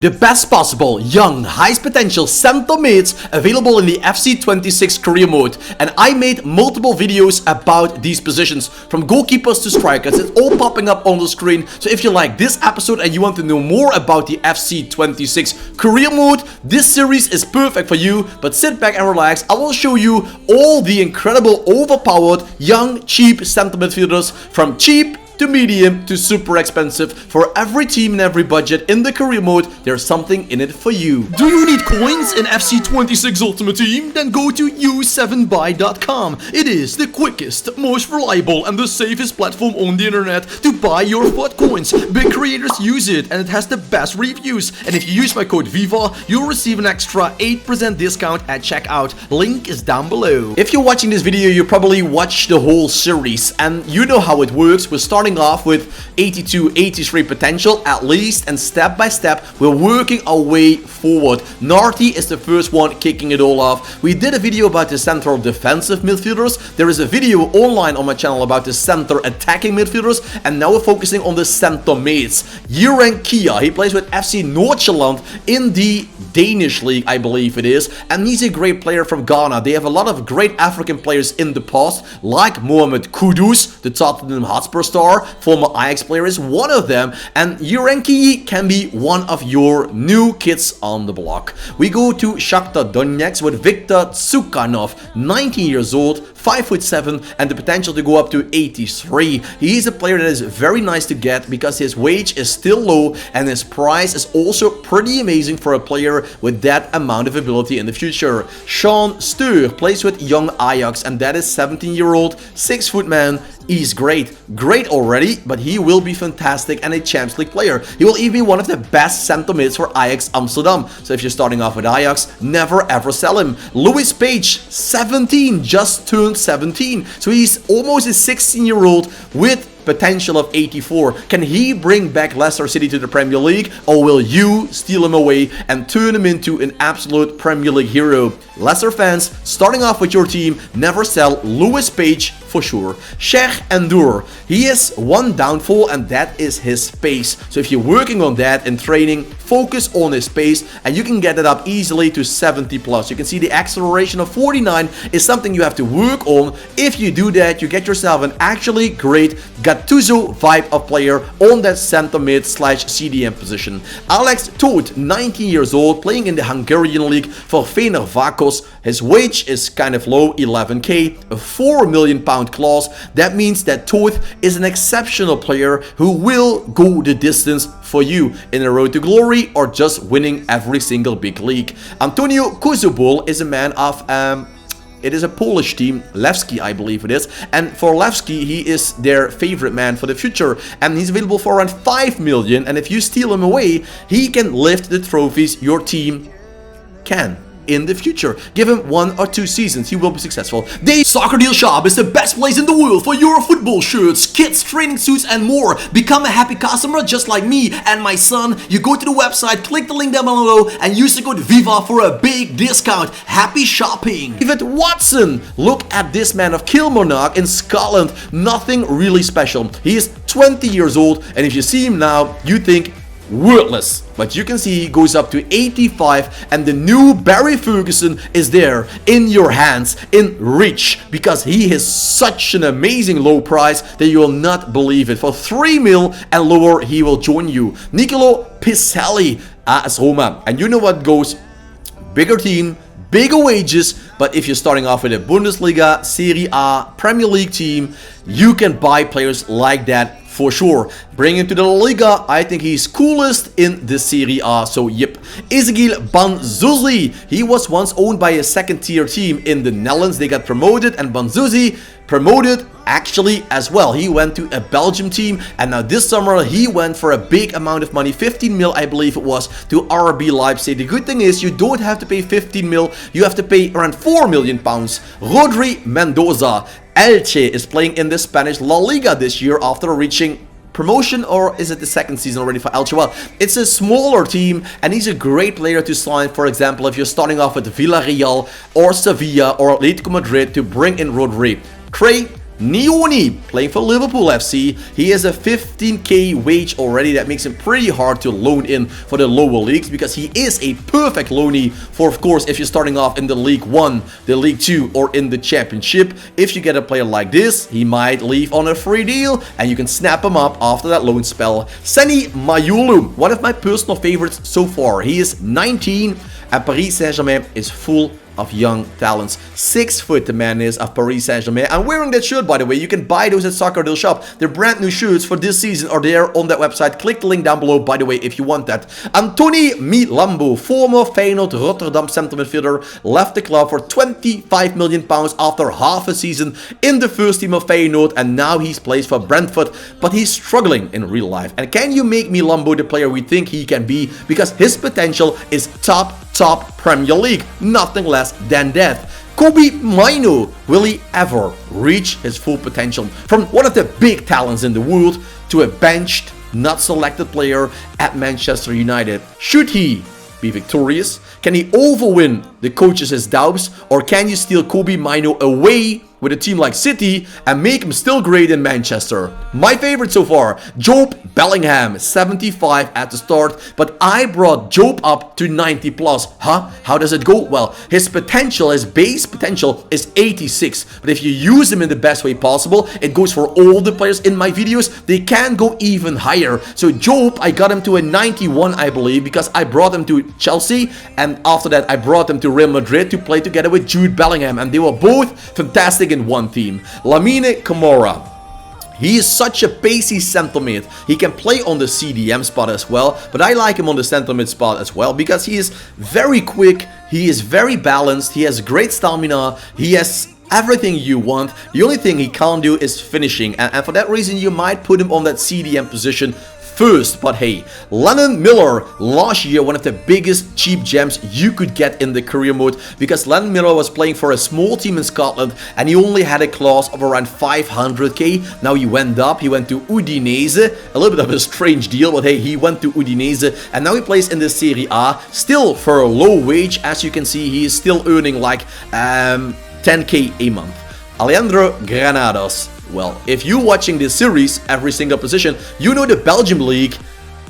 The best possible young, highest potential center mids available in the FC26 career mode, and I made multiple videos about these positions from goalkeepers to strikers. It's all popping up on the screen. So if you like this episode and you want to know more about the FC26 career mode, this series is perfect for you. But sit back and relax. I will show you all the incredible overpowered young cheap center midfielders, from cheap to medium to super expensive. For every team and every budget in the career mode, there's something in it for you. Do you need coins in FC26 Ultimate Team? Then go to u7buy.com. It is the quickest, most reliable and the safest platform on the internet to buy your FUT coins. Big creators use it and it has the best reviews. And if you use my code VIVA, you'll receive an extra 8% discount at checkout. Link is down below. If you're watching this video, you probably watched the whole series and you know how it works. We're starting off with 82, 83 potential at least, and step by step we're working our way forward. Narty is the first one kicking it all off. We did a video about the central defensive midfielders. There is a video online on my channel about the center attacking midfielders, and now we're focusing on the center mids. Jurgen Kia, he plays with FC Noord-Holland in the Danish league, I believe it is, and he's a great player from Ghana. They have a lot of great African players in the past, like Mohamed Kudus, the Tottenham Hotspur star. Former Ajax player is one of them, and Jurgen Kia can be one of your new kids on the block. We go to Shakhtar Donetsk with Viktor Tsukhanov, 19 years old, 5'7", and the potential to go up to 83. He's a player that is very nice to get because his wage is still low and his price is also pretty amazing for a player with that amount of ability in the future. Sean Steur plays with young Ajax, and that is 17-year-old, 6-foot man. He's great already, but he will be fantastic and a Champions League player. He will even be one of the best center mids for Ajax Amsterdam. So if you're starting off with Ajax, never ever sell him. Louis Page, 17, just turned 17. So he's almost a 16-year-old with potential of 84. Can he bring back Leicester City to the Premier League, or will you steal him away and turn him into an absolute Premier League hero? Leicester fans, starting off with your team, never sell Louis Page for sure. Sheikh Endur, he has one downfall, and that is his pace. So if you're working on that in training, focus on his pace and you can get it up easily to 70 plus. You can see the acceleration of 49 is something you have to work on. If you do that, you get yourself an actually great Gattuso vibe of player on that center mid / CDM position. Alex Todt, 19 years old, playing in the Hungarian league for Fenerbahce. His wage is kind of low, 11k, a £4 million clause. That means that Todt is an exceptional player who will go the distance for you in a road to glory or just winning every single big league. Antonio Kozubul is a man of it is a Polish team, Lewski I believe it is, and for Lewski he is their favorite man for the future, and he's available for around 5 million, and if you steal him away, he can lift the trophies your team can in the future. Give him 1 or 2 seasons, he will be successful. Soccer Deal Shop is the best place in the world for your football shirts, kits, training suits and more. Become a happy customer just like me and my son. You go to the website, click the link down below and use the code VIVA for a big discount. Happy shopping. David Watson, look at this man of Kilmarnock in Scotland. Nothing really special. He is 20 years old, and if you see him now, you think worthless, but you can see he goes up to 85, and the new Barry Ferguson is there in your hands, in reach, because he has such an amazing low price that you will not believe it. For 3 mil and lower, he will join you. Nicolo Piselli as Roma, and you know what goes: bigger team, bigger wages. But if you're starting off with a Bundesliga, Serie A, Premier League team, you can buy players like that for sure. Bring him to the La Liga. I think he's coolest in the Serie A, so yep. Ezegiel Banzuzi, he was once owned by a second tier team in the Netherlands. They got promoted, and Banzuzi promoted actually as well. He went to a Belgium team, and now this summer he went for a big amount of money, 15 mil I believe it was, to RB Leipzig. The good thing is you don't have to pay 15 mil, you have to pay around 4 million pounds. Rodri Mendoza, Elche is playing in the Spanish La Liga this year after reaching promotion, or is it the second season already for Elche? Well, it's a smaller team, and he's a great player to sign, for example, if you're starting off with Villarreal or Sevilla or Atletico Madrid, to bring in Rodri. Trey Nioni, playing for Liverpool FC. He has a 15k wage already. That makes him pretty hard to loan in for the lower leagues because he is a perfect loanee for, of course, if you're starting off in the League 1, the League 2, or in the Championship. If you get a player like this, he might leave on a free deal and you can snap him up after that loan spell. Seni Mayulu, one of my personal favorites so far. He is 19 and Paris Saint-Germain is full of young talents. 6 foot the man is of Paris Saint-Germain. I'm wearing that shirt, by the way. You can buy those at Soccer Deal Shop. They're brand new shirts for this season are there on that website. Click the link down below, by the way, if you want that. Anthony Milambo, former Feyenoord Rotterdam center midfielder, left the club for £25 million after half a season in the first team of Feyenoord, and now he's plays for Brentford, but he's struggling in real life. And can you make Milambo the player we think he can be? Because his potential is top Premier League, nothing less than that. Kobe Mainoo, will he ever reach his full potential? From one of the big talents in the world to a benched, not selected player at Manchester United. Should he be victorious? Can he overwin the coaches' doubts? Or can you steal Kobe Mainoo away with a team like City and make him still great in Manchester? My favorite so far, Job Bellingham, 75 at the start, but I brought Job up to 90 plus. Huh? How does it go? Well, his potential, his base potential is 86, but if you use him in the best way possible, it goes for all the players in my videos, they can go even higher. So Job, I got him to a 91, I believe, because I brought him to Chelsea, and after that I brought him to Real Madrid to play together with Jude Bellingham, and they were both fantastic in one team. Lamine Camara, he is such a pacey center mid. He can play on the CDM spot as well, but I like him on the center mid spot as well because he is very quick, he is very balanced, he has great stamina, he has everything you want. The only thing he can't do is finishing, and for that reason you might put him on that CDM position first. But hey, Lennon Miller, last year one of the biggest cheap gems you could get in the career mode, because Lennon Miller was playing for a small team in Scotland and he only had a class of around 500k. Now he went up, he went to Udinese, a little bit of a strange deal, but hey, he went to Udinese and now he plays in the Serie A, still for a low wage. As you can see, he is still earning like 10k a month. Alejandro Granados, well, if you're watching this series, every single position, you know the Belgium League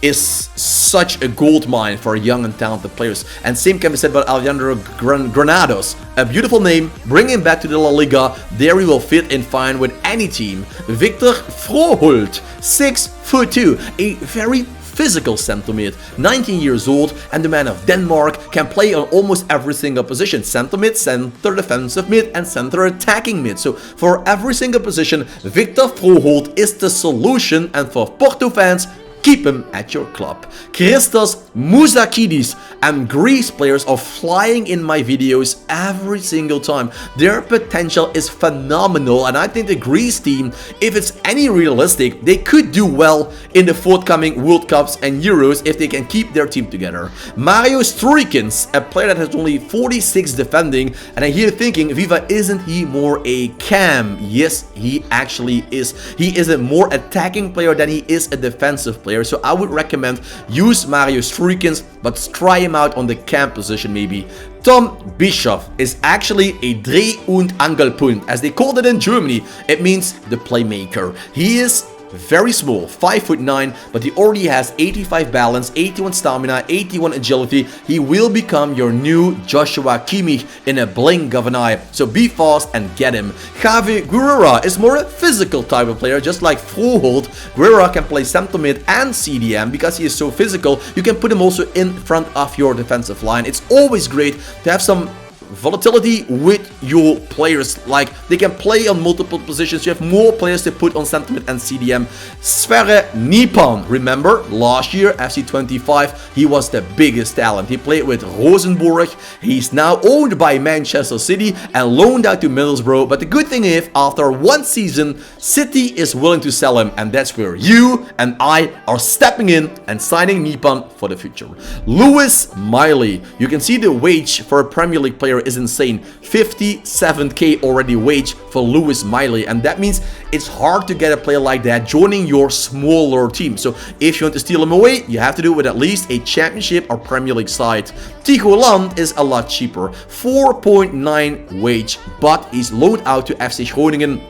is such a gold mine for young and talented players. And same can be said about Alejandro Granados. A beautiful name, bring him back to the La Liga, there he will fit in fine with any team. Victor Froholt, 6'2", a very physical center mid, 19 years old, and the man of Denmark can play on almost every single position. Center mid, center defensive mid, and center attacking mid. So for every single position, Victor Froholt is the solution, and for Porto fans, keep him at your club. Christos Mousakidis and Greece players are flying in my videos every single time. Their potential is phenomenal, and I think the Greece team, if it's any realistic, they could do well in the forthcoming World Cups and Euros if they can keep their team together. Mario Strujkins, a player that has only 46 defending, and I hear thinking, Viva, isn't he more a cam? Yes, he actually is. He is a more attacking player than he is a defensive player. So I would recommend use Mario Strujkins, but try him out on the cam position maybe. Tom Bischoff is actually a Dreh- und Angelpunkt, as they called it in Germany. It means the playmaker. He is very small, 5'9", but he already has 85 balance, 81 stamina, 81 agility. He will become your new Joshua Kimmich in a blink of an eye. So be fast and get him. Javi Guerrera is more a physical type of player, just like Froholt. Guerrera can play center mid and CDM because he is so physical. You can put him also in front of your defensive line. It's always great to have some volatility with your players, like they can play on multiple positions. You have more players to put on center mid and CDM. Sverre Nipan, remember last year FC25, he was the biggest talent. He played with Rosenborg. He's now owned by Manchester City and loaned out to Middlesbrough, but the good thing is after one season City is willing to sell him, and that's where you and I are stepping in and signing Nipan for the future. Lewis Miley, you can see the wage for a Premier League player is insane. 57k already wage for Lewis Miley, and that means it's hard to get a player like that joining your smaller team. So if you want to steal him away, you have to do it with at least a Championship or Premier League side. Tycho Land is a lot cheaper, 4.9 wage, but he's loaned out to FC Groningen.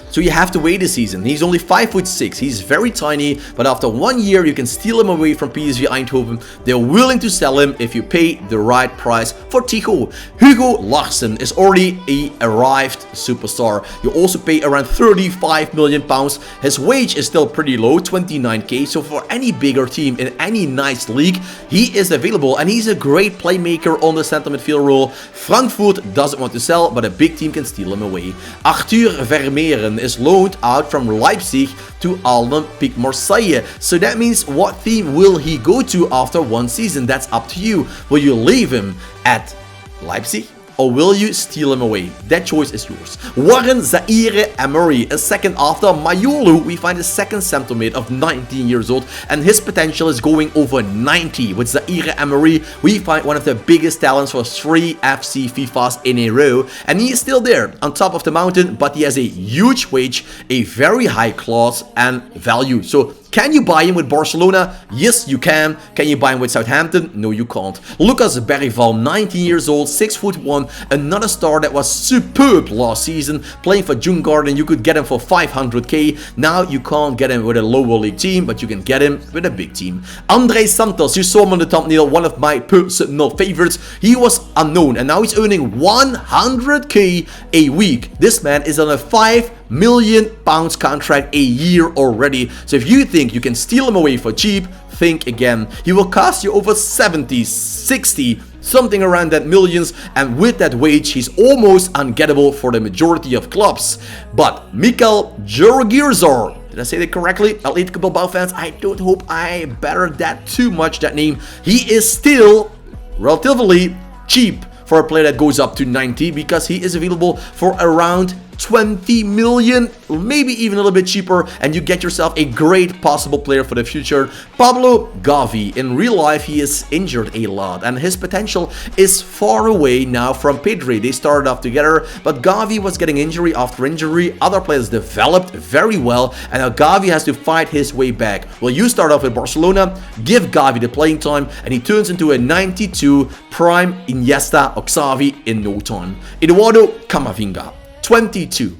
So you have to wait a season. He's only 5'6". He's very tiny, but after 1 year, you can steal him away from PSV Eindhoven. They're willing to sell him if you pay the right price for Tycho. Hugo Larsson is already a arrived superstar. You also pay around 35 million pounds. His wage is still pretty low, 29k. So for any bigger team in any nice league, he is available, and he's a great playmaker on the center midfield role. Frankfurt doesn't want to sell, but a big team can steal him away. Arthur Vermeeren is loaned out from Leipzig to Olympique Marseille. So that means, what team will he go to after 1 season? That's up to you. Will you leave him at Leipzig, or will you steal him away? That choice is yours. Warren Zaire-Emery, a second after Mayolu. We find a second centre mid of 19 years old, and his potential is going over 90. With Zaire-Emery, we find one of the biggest talents for 3 FC FIFAs in a row, and he is still there on top of the mountain, but he has a huge wage, a very high class and value. So can you buy him with Barcelona? Yes, you can. Can you buy him with Southampton? No, you can't. Lucas Berrival, 19 years old, 6'1", another star that was superb last season, playing for Djurgården. You could get him for 500k. Now you can't get him with a lower league team, but you can get him with a big team. Andre Santos, you saw him on the thumbnail, one of my personal favorites. He was unknown, and now he's earning 100k a week. This man is on a £5 million contract a year already. So if you think you can steal him away for cheap, think again. He will cost you over 70, 60, something around that millions, and with that wage, he's almost ungettable for the majority of clubs. But Mikel Jurgirzor, did I say that correctly? Atletico Bilbao fans, I don't hope I bettered that too much, that name. He is still relatively cheap for a player that goes up to 90, because he is available for around 20 million, or maybe even a little bit cheaper, and you get yourself a great possible player for the future. Pablo Gavi, in real life, he is injured a lot, and his potential is far away now from Pedri. They started off together, but Gavi was getting injury after injury. Other players developed very well, and now Gavi has to fight his way back. Well, you start off with Barcelona, give Gavi the playing time, and he turns into a 92 prime Iniesta or Xavi in no time. Eduardo Camavinga, 22,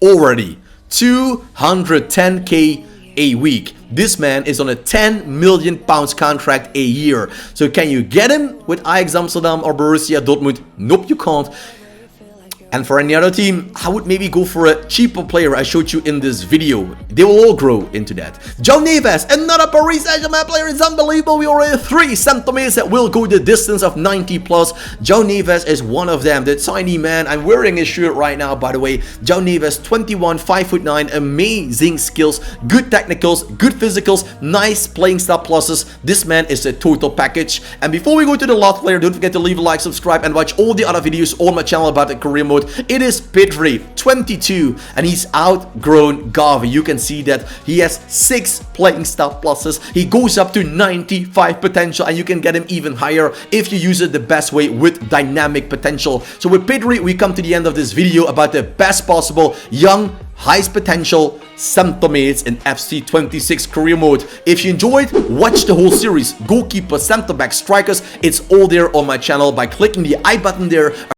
already 210k a week. This man is on a 10 million pounds contract a year. So can you get him with Ajax Amsterdam or Borussia Dortmund? Nope, you can't. And for any other team, I would maybe go for a cheaper player I showed you in this video. They will all grow into that. João Neves, another Paris Saint-Germain player. It's unbelievable. We already have 3 centre-mids that will go the distance of 90 plus. João Neves is one of them. The tiny man. I'm wearing his shirt right now, by the way. João Neves, 21, 5'9", amazing skills, good technicals, good physicals, nice playing style pluses. This man is a total package. And before we go to the last player, don't forget to leave a like, subscribe, and watch all the other videos on my channel about the career mode. It is Pedri, 22, and he's outgrown Gavi. You can see that he has 6 playing style pluses. He goes up to 95 potential, and you can get him even higher if you use it the best way with dynamic potential. So with Pedri, we come to the end of this video about the best possible young, highest potential centre-mids in FC 26 career mode. If you enjoyed, watch the whole series. Goalkeeper, centre-back, strikers, it's all there on my channel by clicking the I button there.